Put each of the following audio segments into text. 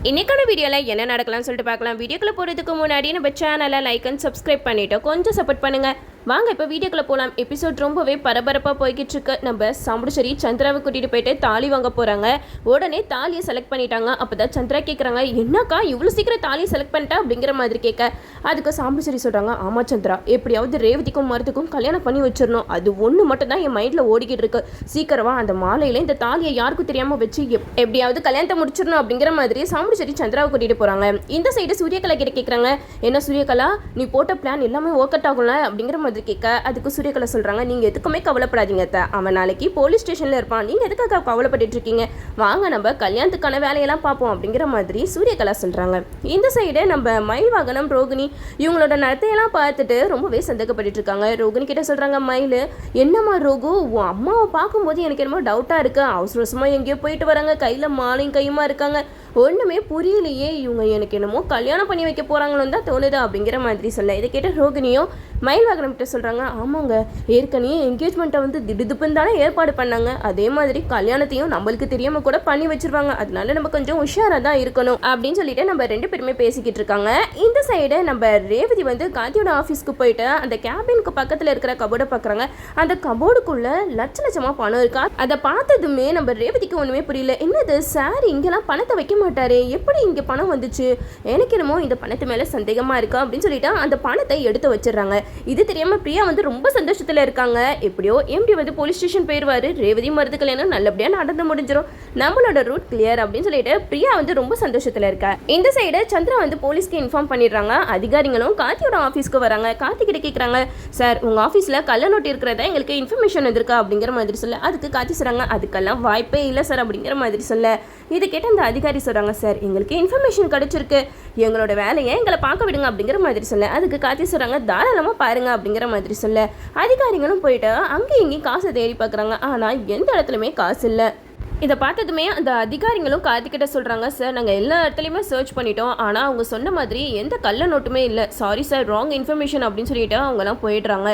இன்னைக்கான வீடியோவில் என்ன நடக்கலாம்னு சொல்லிட்டு பார்க்கலாம். வீடியோக்குள்ளே போகிறதுக்கு முன்னாடி நம்ம சேனலை லைக் அண்ட் சப்ஸ்கிரைப் பண்ணிவிட்டு கொஞ்சம் சப்போர்ட் பண்ணுங்கள். வாங்க இப்போ வீடியோக்குள்ளே போகலாம். எபிசோட் ரொம்பவே பரபரப்பாக போய்கிட்டு இருக்கு. நம்ம சாமுண்டீஸ்வரி சந்திராவை கூட்டிகிட்டு போயிட்டு தாலி வாங்க போகிறாங்க. உடனே தாலியை செலக்ட் பண்ணிட்டாங்க. அப்போ தான் சந்திரா கேட்குறாங்க, என்னக்கா இவ்வளோ சீக்கிரம் தாலியை செலக்ட் பண்ணிட்டா அப்படிங்கிற மாதிரி கேட்க, அதுக்கு சாமுண்டீஸ்வரி சொல்கிறாங்க, ஆமாம் சந்திரா, எப்படியாவது ரேவதிக்கும் மருத்துக்கும் கல்யாணம் பண்ணி வச்சிடணும். அது ஒன்று மட்டும் தான் என் மைண்டில் ஓடிக்கிட்டு இருக்கு. சீக்கிரமா அந்த மாலையில் இந்த தாலியை யாருக்கும் தெரியாமல் வச்சு எப்படியாவது கல்யாணத்தை முடிச்சிடணும் அப்படிங்கிற மாதிரி சாமுண்டீஸ்வரி சந்திராவை கூட்டிகிட்டு போகிறாங்க. இந்த சைடு சூரியகலா கிட்ட கேட்குறாங்க, என்ன சூரியகலா நீ போட்ட பிளான் எல்லாமே ஒர்க் அவுட் ஆகும்ல அப்படிங்கிற மாதிரி கேட்க, அதுக்கு சூரியகலா சொல்கிறாங்க, நீங்கள் எதுக்குமே கவலைப்படாதீங்க அத்தை, அவன் நாளைக்கு போலீஸ் ஸ்டேஷனில் இருப்பான், நீங்கள் எதுக்காக கவலைப்பட்டு இருக்கீங்க, வாங்க நம்ம கல்யாணத்துக்கான வேலையெல்லாம் பார்ப்போம் அப்படிங்கிற மாதிரி சூரியகலா சொல்கிறாங்க. இந்த சைடு நம்ம மயில் வாகனம் ரோகிணி இவங்களோட நடத்தையெல்லாம் பார்த்துட்டு ரொம்பவே சந்தேகப்பட்டு இருக்காங்க. ரோகிணி கிட்ட சொல்கிறாங்க, மயில் என்னம்மா ரோகு, உன் அம்மாவை பார்க்கும்போது எனக்கு என்னமோ டவுட்டாக இருக்குது, அவசரமாக எங்கேயோ போயிட்டு வராங்க, கையில் மாலையும் கையுமா இருக்காங்க, ஒன்றுமே புரியலையே, இவங்க எனக்கு என்னமோ கல்யாணம் பண்ணி வைக்க போகிறாங்களோன்னு தான் தோணுது அப்படிங்கிற மாதிரி சொல்ல, இதை கேட்ட ரோகிணியும் மயில் வாகனம் கிட்ட சொல்கிறாங்க, ஆமாங்க ஏற்கனவே என்கேஜ்மெண்ட்டை வந்து திடுதுப்புன்னு தானே ஏற்பாடு பண்ணாங்க, அதே மாதிரி கல்யாணத்தையும் நம்மளுக்கு தெரியாமல் கூட பண்ணி வச்சிருவாங்க, அதனால நம்ம கொஞ்சம் உஷாராக தான் இருக்கணும் அப்படின்னு சொல்லிட்டு நம்ம ரெண்டு பேருமே பேசிக்கிட்டு இருக்காங்க. இந்த சைடு நம்ம ரேவதி வந்து காந்தியோட ஆஃபீஸ்க்கு போயிட்டு அந்த கேபினுக்கு பக்கத்தில் இருக்கிற கபோர்டை பார்க்குறாங்க. அந்த கபோர்டுக்குள்ள லட்சமாக பணம் இருக்கா. அதை பார்த்ததுமே நம்ம ரேவதிக்கு ஒன்றுமே புரியல, என்னது சார் இங்கெல்லாம் பணத்தை வைக்க மாட்டாரே, எப்படி இங்கே பணம் வந்துச்சு, எனக்கு என்னமோ இந்த பணத்து மேலே சந்தேகமாக இருக்கா அப்படின்னு சொல்லிட்டு அந்த பணத்தை எடுத்து வச்சிடறாங்க. இது தெரியாமல் பிரியா வந்து ரொம்ப சந்தோஷத்தில் இருக்காங்க. எப்படியோ எம்டி வந்து போலீஸ் ஸ்டேஷன் போயிடுவார், ரேவதி மருது கல்யாணம் நல்லபடியாக நடந்து முடிஞ்சிடும், நம்மளோட ரூட் கிளியர் அப்படின்னு சொல்லிட்டு பிரியா வந்து ரொம்ப சந்தோஷத்தில் இருக்கா. இந்த சைடு சந்திரா வந்து போலீஸ்க்கு இன்ஃபார்ம் பண்ணிடுறாங்க. அதிகாரிகளும் கார்த்தியோட ஆஃபீஸ்க்கு வராங்க. கார்த்தி கிட்ட கேட்குறாங்க, சார் உங்கள் ஆஃபீஸில் கள்ள நோட்டு இருக்கிறதா எங்களுக்கு இன்ஃபர்மேஷன் வந்திருக்கா அப்படிங்கிற மாதிரி சொல்ல, அதுக்கு கார்த்தி சொல்கிறாங்க, அதுக்கெல்லாம் வாய்ப்பே இல்லை சார் அப்படிங்கிற மாதிரி சொல்ல, இதை கேட்ட அந்த அதிகாரி சொல்கிறாங்க, சார் எங்களுக்கு இன்ஃபர்மேஷன் கிடச்சிருக்கு, எங்களோட வேலையை எங்களை பார்க்க விடுங்க அப்படிங்கிற மாதிரி சொல்ல, அதுக்கு கார்த்தி சொல்கிறாங்க, தாராளமாக பாருங்க அப்படிங்கிற மாதிரி சொல்ல, அதிகாரிகளும் போயிட்டு அங்கேயும் இங்கேயும் காசை தேடி பார்க்குறாங்க. ஆனால் எந்த இடத்துலையுமே காசு இல்லை. இதை பார்த்ததுமே அந்த அதிகாரிகளும் கார்த்திகிட்ட சொல்கிறாங்க, சார் நாங்கள் எல்லா இடத்துலையுமே சர்ச் பண்ணிட்டோம், ஆனால் அவங்க சொன்ன மாதிரி எந்த கள்ள நோட்டுமே இல்லை, சாரி சார் ராங் இன்ஃபர்மேஷன் அப்படின்னு சொல்லிட்டு அவங்கெல்லாம் போயிடுறாங்க.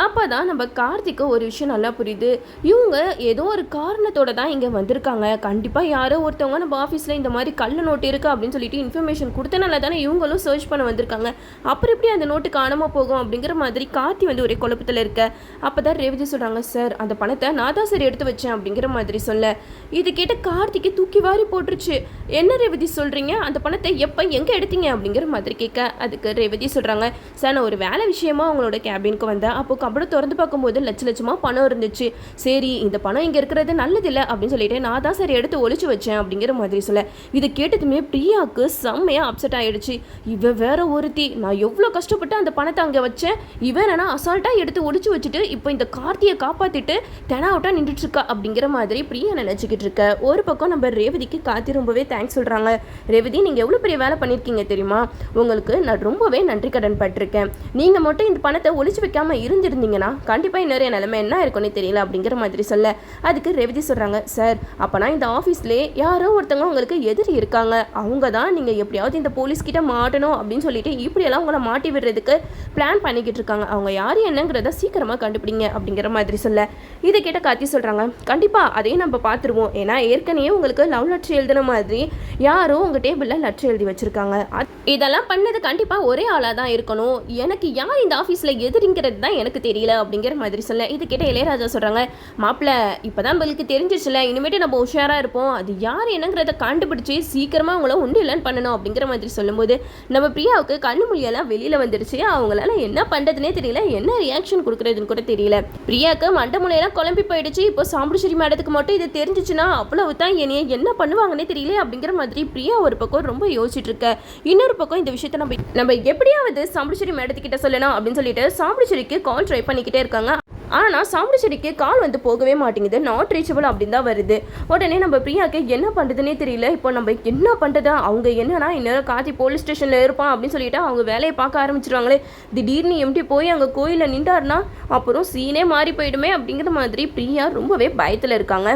அப்போ தான் நம்ம கார்த்திக்கு ஒரு விஷயம் நல்லா புரியுது, இவங்க ஏதோ ஒரு காரணத்தோடு தான் இங்கே வந்திருக்காங்க, கண்டிப்பாக யாரோ ஒருத்தவங்க நம்ம ஆஃபீஸில் இந்த மாதிரி கள்ள நோட்டு இருக்குது அப்படின்னு சொல்லிட்டு இன்ஃபர்மேஷன் கொடுத்தனால தானே இவங்களும் சர்ச் பண்ண வந்திருக்காங்க, அப்புறம் எப்படி அந்த நோட்டு காணாமல் போகும் அப்படிங்கிற மாதிரி கார்த்தி வந்து ஒரே குழப்பத்தில் இருக்க. அப்போ தான் ரேவதி சொல்கிறாங்க, சார் அந்த பணத்தை நான் தான் சார் எடுத்து வச்சேன் அப்படிங்கிற மாதிரி சொல்ல, இது கேட்ட கார்த்திக்கு தூக்கி வாரி போட்டுருச்சு. என்ன ரேவதி சொல்கிறீங்க, அந்த பணத்தை எப்போ எங்கே எடுத்தீங்க அப்படிங்கிற மாதிரி கேட்க, அதுக்கு ரேவதி சொல்கிறாங்க, சார் நான் ஒரு வேலை விஷயமா உங்களோட கேபினுக்கு வந்தேன், அப்போது கபடை திறந்து பார்க்கும்போது லட்சமாக பணம் இருந்துச்சு, சரி இந்த பணம் இங்கே இருக்கிறது நல்லதில்லை அப்படின்னு சொல்லிட்டு நான் தான் சார் எடுத்து ஒழிச்சு வச்சேன் அப்படிங்கிற மாதிரி சொல்ல, இதை கேட்டதுமே பிரியாவுக்கு செம்மையாக அப்செட் ஆகிடுச்சு. இவன் வேற ஒருத்தி, நான் எவ்வளோ கஷ்டப்பட்டு அந்த பணத்தை அங்கே வச்சேன், இவன் நான் அசால்ட்டாக எடுத்து ஒழிச்சு வச்சுட்டு இப்போ இந்த கார்த்தியை காப்பாற்றிட்டு தெனாவட்டாக நின்றுட்டுருக்கா அப்படிங்கிற மாதிரி பிரியா நினச்சிக்கிட்டு இருக்க. ஒரு பக்கம் நம்ம ரேவதிக்கு கார்த்தி ரொம்பவே தேங்க்ஸ் சொல்கிறாங்க. ரேவதி நீங்கள் எவ்வளோ பெரிய வேலை பண்ணியிருக்கீங்க தெரியுமா, உங்களுக்கு நான் ரொம்பவே நன்றி கடன் பட்டிருக்கேன், நீங்கள் மட்டும் இந்த பணத்தை ஒழிச்சு வைக்காமல் இருந்திருந்தீங்கன்னா கண்டிப்பாக இன்னொரு நிலைமை என்ன இருக்குன்னு தெரியல அப்படிங்கிற மாதிரி சொல்ல, அதுக்கு ரேவதி சொல்கிறாங்க, சார் அப்போனா இந்த ஆஃபீஸ்லேயே யாரோ ஒருத்தவங்க உங்களுக்கு எதிரி இருக்காங்க, அவங்க தான் நீங்கள் எப்படியாவது இந்த போலீஸ்கிட்ட மாட்டணும் அப்படின்னு சொல்லிட்டு இப்படியெல்லாம் உங்களை மாட்டி விடுறதுக்கு பிளான் பண்ணிக்கிட்டு இருக்காங்க, அவங்க யார் என்னங்கிறத சீக்கிரமாக கண்டுபிடிங்க அப்படிங்கிற மாதிரி சொல்ல, இதை கேட்ட கார்த்தி சொல்கிறாங்க, கண்டிப்பாக அதையும் நம்ம பார்த்துருவோம், ஏன்னா ஏற்கனவே உங்களுக்கு லவ் லெட்டர் எழுதின மாதிரி யாரோ உங்கள் டேபிளில் லெட்டர் எழுதி வச்சுருக்காங்க, இதெல்லாம் பண்ணது கண்டிப்பாக ஒரே ஆளாக தான் இருக்கணும், எனக்கு யார் இந்த ஆஃபீஸில் எதிரிங்கிறது தான் எனக்கு தெரியல அப்படிங்கிற மாதிரி சொல்ல, இது கேட்ட இளையராஜா சொல்கிறாங்க, மாப்பிள்ள இப்போ தான் உங்களுக்கு தெரிஞ்சிச்சுல, இனிமேட்டு நம்ம உஷாராக இருப்போம், அது யார் என்னங்கிறத கண்டுபிடிச்சி சீக்கிரமாக அவங்கள உண்டு இல்லைன்னு பண்ணணும் அப்படிங்கிற மாதிரி சொல்லும்போது நம்ம பிரியாவுக்கு கண்ணு மொழியெல்லாம் வெளியில் வந்துருச்சு. அவங்களால என்ன பண்ணுறதுனே தெரியல, என்ன ரியாக்ஷன் கொடுக்குறதுன்னு கூட தெரியல. பிரியாவுக்கு மண்டை மூலையெல்லாம் குழம்பி போயிடுச்சு. இப்போ சாமுண்டீஸ்வரி மேடத்துக்கு மட்டும் இது தெரிஞ்சிச்சுன்னா அவ்வளவு தான் என்னைய என்ன பண்ணுவாங்கன்னே தெரியல அப்படிங்கிற மாதிரி பிரியா ஒரு பக்கம் ரொம்ப யோசிச்சுட்டு இருக்க. இன்னொரு பக்கம் இந்த விஷயத்தை நம்ம எப்படியாவது சாமுண்டீஸ்வரி மேடத்துக்கிட்ட சொல்லணும் அப்படின்னு சொல்லிட்டு சாமுண்டீஸ்வரிக்கு கால் ட்ரை பண்ணிக்கிட்டே இருக்காங்க. ஆனால் சாமுண்டீஸ்வரிக்கு கால் வந்து போகவே மாட்டேங்குது, நாட் ரீச்சபிள் அப்படின்னு தான் வருது. உடனே நம்ம பிரியாவுக்கு என்ன பண்ணுறதுனே தெரியல. இப்போ நம்ம என்ன பண்ணுறதா, அவங்க என்னன்னா இன்னொரு கார்த்தி போலீஸ் ஸ்டேஷனில் இருப்பான் அப்படின்னு சொல்லிட்டு அவங்க வேலையை பார்க்க ஆரம்பிச்சிருவாங்களே, திடீர்னு எம்டி போய் அங்கே கோயிலில் நின்றாருனா அப்புறம் சீனே மாறி போயிடுமே அப்படிங்கிற மாதிரி பிரியா ரொம்பவே பயத்தில் இருக்காங்க.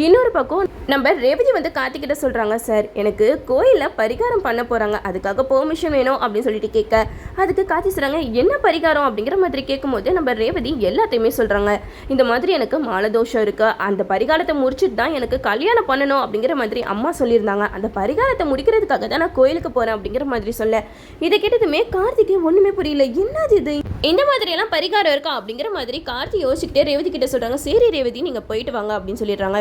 இன்னொரு பக்கம் நம்ம ரேவதி வந்து கார்த்திகிட்ட சொல்கிறாங்க, சார் எனக்கு கோயிலில் பரிகாரம் பண்ண போகிறாங்க, அதுக்காக பெர்மிஷன் வேணும் அப்படின்னு சொல்லிட்டு கேட்க, அதுக்கு கார்த்தி சொல்கிறாங்க, என்ன பரிகாரம் அப்படிங்கிற மாதிரி கேட்கும்போது நம்ம ரேவதி எல்லாத்தையுமே சொல்கிறாங்க. இந்த மாதிரி எனக்கு மாலதோஷம் இருக்குது, அந்த பரிகாரத்தை முடிச்சுட்டு தான் எனக்கு கல்யாணம் பண்ணணும் அப்படிங்கிற மாதிரி அம்மா சொல்லியிருந்தாங்க. அந்த பரிகாரத்தை முடிக்கிறதுக்காக தான் நான் கோயிலுக்கு போகிறேன் அப்படிங்கிற மாதிரி சொல்ல இதை கேட்டதுமே கார்த்திக்கு ஒன்றுமே புரியல. என்னது இது, இந்த மாதிரியெல்லாம் பரிகாரம் இருக்கா அப்படிங்கிற மாதிரி கார்த்தி யோசிச்சுக்கிட்டே ரேவதி கிட்ட சொல்கிறாங்க. சரி ரேவதி நீங்கள் போயிட்டு வாங்க அப்படின்னு சொல்லிடுறாங்க.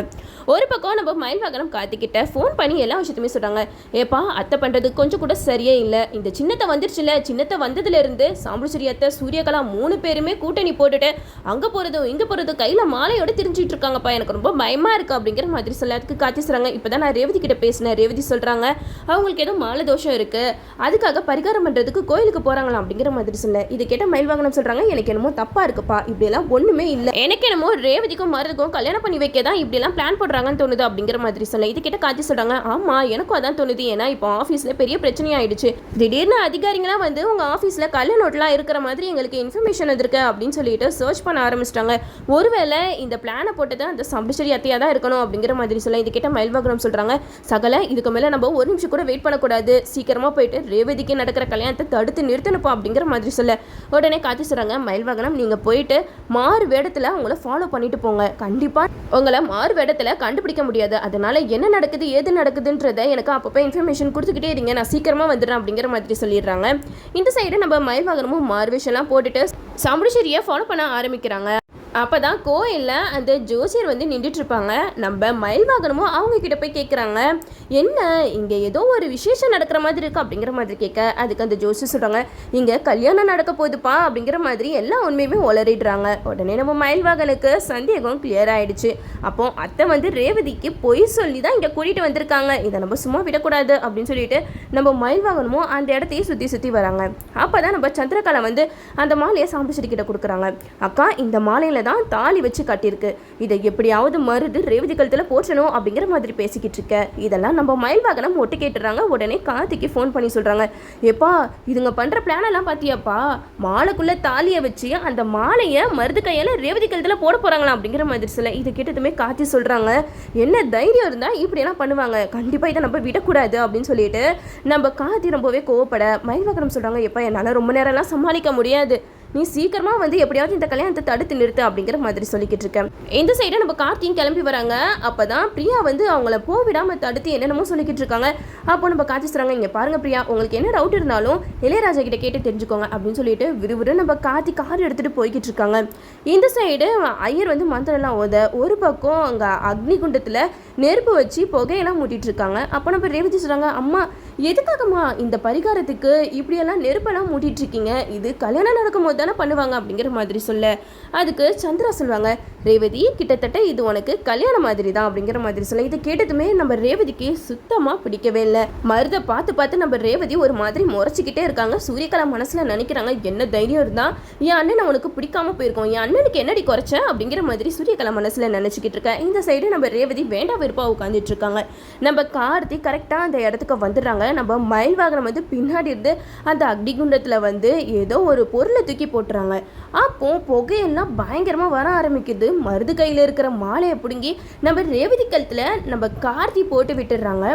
ஒரு பக்கம் நம்ம மயில்வாகனம் கார்த்திக்கிட்ட ஃபோன் பண்ணி எல்லா விஷயத்தையுமே சொல்கிறாங்க. ஏப்பா அத்தை பண்ணுறது கொஞ்சம் கூட சரியே இல்லை, இந்த சின்னத்தை வந்துருச்சுல, சின்னத்தை வந்ததுலேருந்து சாம்புச்சேரி அத்தை சூரியகலா 3 பேருமே கூட்டணி போட்டுட்டு அங்கே போகிறதும் இங்கே போகிறதும் கையில் மாலையோடு தெரிஞ்சிட்டு இருக்காங்கப்பா, எனக்கு ரொம்ப பயமாக இருக்குது அப்படிங்கிற மாதிரி சொல்ல அதுக்கு கார்த்தி சொல்கிறாங்க. இப்போ தான் நான் ரேவதி கிட்ட பேசினேன். ரேவதி சொல்கிறாங்க அவங்களுக்கு ஏதோ மாலை தோஷம் இருக்குது, அதுக்காக பரிகாரம் பண்ணுறதுக்கு கோயிலுக்கு போகிறாங்களாம் அப்படிங்கிற மாதிரி சொல்ல இதை கேட்ட மயில்வாகனம் சொல்கிறாங்க. எனக்கு என்னமோ தப்பாக இருக்குப்பா, இப்படியெல்லாம் ஒன்றுமே இல்லை, எனக்கு என்னமோ ரேவதிக்கும் மருதுக்கும் கல்யாணம் பண்ணி வைக்க தான் இப்படியெல்லாம் பிளான் போடுறாங்கன்னு தோணுது அப்படிங்கிற மாதிரி சொல்ல இது கேட்ட கார்த்தி சொல்கிறாங்க. ஆமாம் எனக்கும் அதான் தோணுது, ஏன்னா இப்போ ஆஃபீஸில் பெரிய பிரச்சனையாயிடுச்சு, திடீர்னு அதிகாரிங்களாம் வந்து உங்கள் ஆஃபீஸில் கல்யாண நோட்லாம் இருக்கிற மாதிரி எங்களுக்கு இன்ஃபர்மேஷன் வந்திருக்கு அப்படின்னு சொல்லிட்டு சர்ச் பண்ண ஆரம்பிச்சிட்டாங்க. ஒருவேளை இந்த பிளானை போட்டது அந்த சாம்புச்சேரி அத்தையாக தான் இருக்கணும் அப்படிங்கிற மாதிரி சொல்ல இது கேட்ட மயில்வாகனம் சொல்கிறாங்க. சகல இதுக்கு மேலே நம்ம ஒரு நிமிஷம் கூட வெயிட் பண்ணக்கூடாது, சீக்கிரமாக போயிட்டு ரேவதிக்கு நடக்கிற கல்யாணத்தை தடுத்து நிறுத்தணுப்பா அப்படிங்கிற மாதிரி சொல்ல உடனே காத்தி சொல்கிறாங்க. மயில்வாகனம் நீங்கள் போயிட்டு மாறு வேடத்தில் உங்களை ஃபாலோ பண்ணிட்டு போங்க, கண்டிப்பாக உங்களை மாறு வேடத்தில் கண்டுபிடிக்க முடியாது, அதனால என்ன நடக்குது ஏது நடக்குதுன்றதை எனக்கு அப்பப்போ இன்ஃபர்மேஷன் கொடுத்துக்கிட்டே இருங்க, நான் சீக்கிரமாக வந்துடுறேன் அப்படிங்கிற மாதிரி சொல்லிடுறாங்க. இந்த சைடு நம்ம மயில்வாகனமும் மாறு விஷயம்லாம் போட்டுட்டு சாம்புச்சேரியை ஃபாலோ பண்ண ஆரம்பிக்கிறாங்க. அப்போ தான் கோயிலில் அந்த ஜோசியர் வந்து நின்றுட்டுருப்பாங்க. நம்ம மயில்வாகனமும் அவங்க கிட்ட போய் கேட்குறாங்க, என்ன இங்கே ஏதோ ஒரு விசேஷம் நடக்கிற மாதிரி இருக்குது அப்படிங்கிற மாதிரி கேட்க அதுக்கு அந்த ஜோசியர் சொல்கிறாங்க, இங்கே கல்யாணம் நடக்க போகுதுப்பா அப்படிங்கிற மாதிரி எல்லா உண்மையுமே உளறிடுறாங்க. உடனே நம்ம மயில்வாகனுக்கு சந்தேகம் கிளியர் ஆகிடுச்சு. அப்போ அத்தை வந்து ரேவதிக்கு பொய் சொல்லி தான் இங்கே கூட்டிகிட்டு வந்திருக்காங்க, இதை நம்ம சும்மா விடக்கூடாது அப்படின்னு சொல்லிட்டு நம்ம மயில்வாகனமும் அந்த இடத்தையே சுற்றி வராங்க. அப்போ தான் நம்ம சந்திரகலா வந்து அந்த மாலையை சாம்புச்சேரி கிட்ட கொடுக்குறாங்க. அக்கா இந்த மாலையில் தான் தாலி வச்சு கட்டியிருக்கு, இதை எப்படியாவது மருது ரேவதி கழுத்துல போற்றணும் அப்படிங்கிற மாதிரி பேசிக்கிட்டு இருக்க இதெல்லாம் நம்ம மயில்வாகனம் ஒட்டு கேட்டுறாங்க. உடனே கார்த்திக்கு ஃபோன் பண்ணி சொல்றாங்க, எப்பா இதுங்க பண்ற பிளான் எல்லாம் பாத்தியாப்பா, மாலைக்குள்ள தாலியை வச்சு அந்த மாலையை மருது கையால ரேவதி கழுத்துல போட போறாங்களாம் அப்படிங்கிற மாதிரி சொல்ல இது கேட்டதுமே கார்த்தி சொல்றாங்க, என்ன தைரியம் இருந்தா இப்படி எல்லாம் பண்ணுவாங்க, கண்டிப்பா இதை நம்ம விடக்கூடாது அப்படின்னு சொல்லிட்டு நம்ம கார்த்தி ரொம்பவே கோவப்பட மயில்வாகனம் சொல்றாங்க, எப்பா என்னால ரொம்ப நேரம் எல்லாம் சமாளிக்க முடியாது, நீ சீக்கிரமா வந்து எப்படியாவது இந்த கல்யாணத்தை தடுத்து நிறுத்து அப்படிங்கிற மாதிரி சொல்லிக்கிட்டு இருக்கேன். இந்த சைடை நம்ம கார்த்தியும் கிளம்பி வராங்க. அப்பதான் பிரியா வந்து அவங்கள போவிடாம தடுத்து என்னென்னமோ சொல்லிக்கிட்டு இருக்காங்க. அப்போ நம்ம கார்த்தி சொல்றாங்க, இங்க பாருங்க பிரியா, உங்களுக்கு என்ன டவுட் இருந்தாலும் இளையராஜா கிட்ட கேட்டு தெரிஞ்சுக்கோங்க அப்படின்னு சொல்லிட்டு விறுவிறு நம்ம கார்த்தி கார் எடுத்துட்டு போய்கிட்டு இருக்காங்க. இந்த சைடு ஐயர் வந்து மந்திரம்லாம் ஓத ஒரு பக்கம் அங்க அக்னி குண்டத்துல நெருப்பு வச்சு புகையெல்லாம் மூட்டிட்டு இருக்காங்க. அப்போ நம்ம ரேவதி சொல்றாங்க, அம்மா எதுக்காகம்மா இந்த பரிகாரத்துக்கு இப்படியெல்லாம் நெருப்பெல்லாம் மூட்டிட்டு இருக்கீங்க, இது கல்யாணம் நடக்கும் போது தானே பண்ணுவாங்க அப்படிங்கிற மாதிரி சொல்ல அதுக்கு சந்திரா சொல்லுவாங்க, ரேவதி கிட்டத்தட்ட இது உனக்கு கல்யாணம் மாதிரி தான் அப்படிங்கிற மாதிரி சொல்ல இதை கேட்டதுமே நம்ம ரேவதிக்கு சுத்தமாக பிடிக்கவே இல்லை. மருதை பார்த்து நம்ம ரேவதி ஒரு மாதிரி முறைச்சிக்கிட்டே இருக்காங்க. சூரியகலா மனசுல நினைக்கிறாங்க, என்ன தைரியம் இருந்தா என் அண்ணன் அவனுக்கு பிடிக்காம போயிருக்கோம், என் அண்ணனுக்கு என்னடி குறைச்ச அப்படிங்கிற மாதிரி சூரியகலா மனசுல நினைச்சுக்கிட்டு இருக்கேன். இந்த சைடு நம்ம ரேவதி வேண்டா வெறுப்பா உட்காந்துட்டு இருக்காங்க. நம்ம கார்த்தி கரெக்டாக அந்த இடத்துக்கு வந்துடுறாங்க. நம்ம மயில்வாகனம் வந்து பின்னாடி இருந்து அந்த அக்னிகுண்டத்தில் வந்து ஏதோ ஒரு பொருளை தூக்கி போட்டுறாங்க. அப்போ புகையெல்லாம் பயங்கரமா வர ஆரம்பிக்குது. மருது கையில இருக்கிற மாலையை பிடுங்கி நம்ம ரேவதி கழுத்துல நம்ம கார்த்தி போட்டு விட்டுடுறாங்க.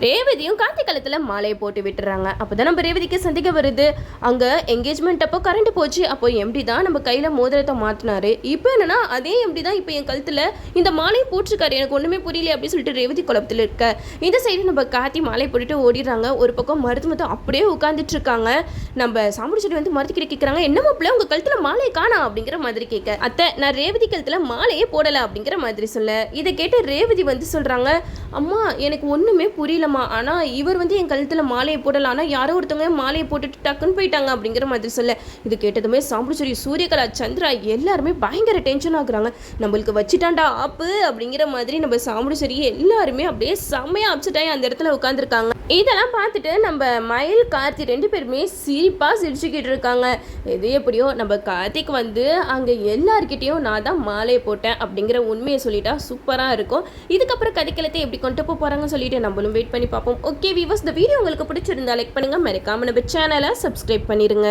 ரேவதியும் கார்த்தி கழுத்துல மாலையை போட்டு விட்டுறாங்க. அப்போதான் நம்ம ரேவதிக்கு சந்தேகம் வருது, அங்க என்கேஜ்மெண்ட் அப்போ கரண்ட் போச்சு, அப்போ எம்டி தான் நம்ம கையில மோதிரத்தை மாத்தினாரு, இப்போ என்னன்னா அதே எம்டி தான் இப்போ என் கழுத்துல இந்த மாலையை போட்டிருக்காரு, எனக்கு ஒண்ணுமே புரியல அப்படின்னு சொல்லிட்டு ரேவதி குழப்பத்தில் இருக்க. இந்த சைடு நம்ம கார்த்தி மாலை போட்டுட்டு ஓடிடுறாங்க. ஒரு பக்கம் மருது மட்டும் அப்படியே உட்காந்துட்டு இருக்காங்க. நம்ம சாம்புச்சேரி வந்து மருது கிட்ட கேட்கறாங்க, என்னமா பிள்ளை உங்க கழுத்துல மாலையை காணா அப்படிங்கிற மாதிரி கேட்க, அத்தை நான் ரேவதி கழுத்துல மாலையே போடல அப்படிங்கிற மாதிரி சொல்ல இதை கேட்டு ரேவதி வந்து சொல்றாங்க, அம்மா எனக்கு ஒண்ணுமே புரியலம்மா, ஆனா இவர் வந்து என் கழுத்துல மாலையை போடல, ஆனா யாரோ ஒருத்தவங்க மாலையை போட்டுட்டு டக்குன்னு போயிட்டாங்க அப்படிங்கிற மாதிரி சொல்ல இது கேட்டதுமே சாம்புச்சேரி சூரியகலா சந்திரா எல்லாருமே பயங்கர டென்ஷன் ஆகுறாங்க. நம்மளுக்கு வச்சுட்டாண்டா ஆப்பு அப்படிங்கிற மாதிரி நம்ம சாம்புச்சேரி எல்லாருமே அப்படியே செம்மையா அப்செட் ஆகி அந்த இடத்துல உட்காந்துருக்காங்க. இதெல்லாம் பார்த்துட்டு நம்ம மயில் கார்த்தி 2 பேருமே சிரிப்பா சிரிச்சுக்கிட்டு இருக்காங்க. எது எப்படியோ நம்ம கார்த்திக் வந்து அங்கே எல்லார்கிட்டையும் நான் தான் மாலையை போட்டேன் அப்படிங்கிற உண்மையை சொல்லிட்டா சூப்பராக இருக்கும். இதுக்கப்புறம் கதைக்களத்தை எப்படி கொண்டு போகிறாங்கன்னு சொல்லிட்டு நம்மளும் வெயிட் பண்ணி பார்ப்போம். ஓகே வீவர்ஸ், இந்த வீடியோ உங்களுக்கு பிடிச்சிருந்தா லைக் பண்ணுங்கள், மறக்காம நம்ம சேனலை சப்ஸ்கிரைப் பண்ணிடுங்க.